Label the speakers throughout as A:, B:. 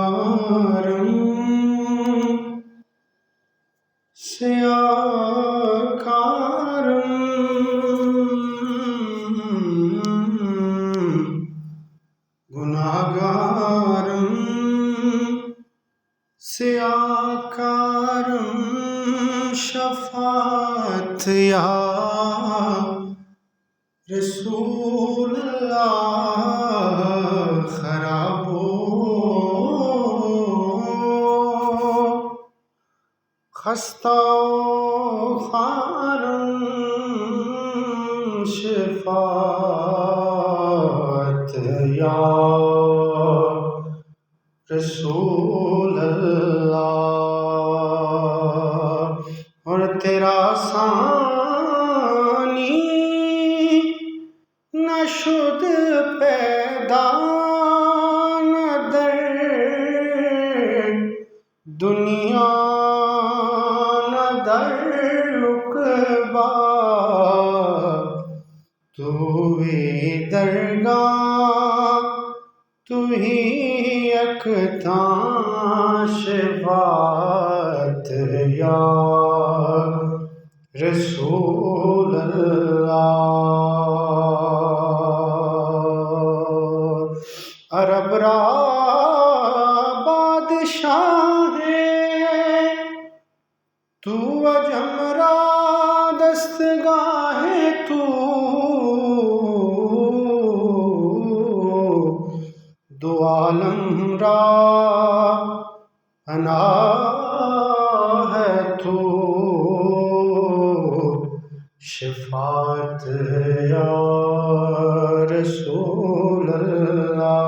A: Gunakaram Syakaram Gunagaram Syakaram Shafaat Ya Rasool Allah Kharabo Khasta Kharam Shafaat Ya رسول اللہ اور تیرا ثانی نہ شد پیدا نہ در دنیا نہ در عقبا تو درگاہ تو ہی یکتاں شفاعت یا رسول اللہ عرب را بادشاہ ہے تو عجم را دستگاہ ہے تو دو عالم را پناہ ہے تو شفاعت یا رسول اللہ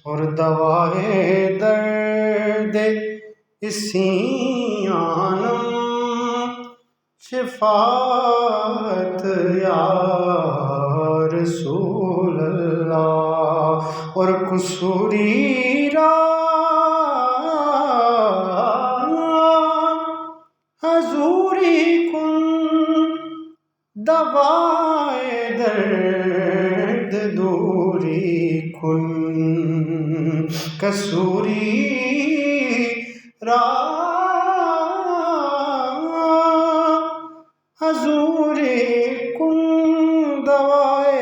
A: اور دوائے درد اسی عالم شفاعت یا رسول اللہ اور قصوری را حضوری کن دوائے درد دوری کن قصوری را حضوری کن دوائے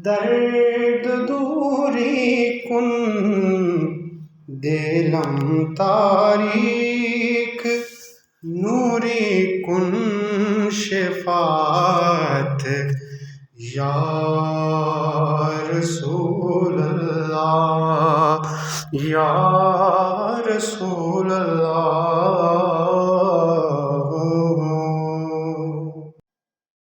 A: درد دوری کن دلم تاریک نوری کن شفاعت یا رسول اللہ یا رسول اللہ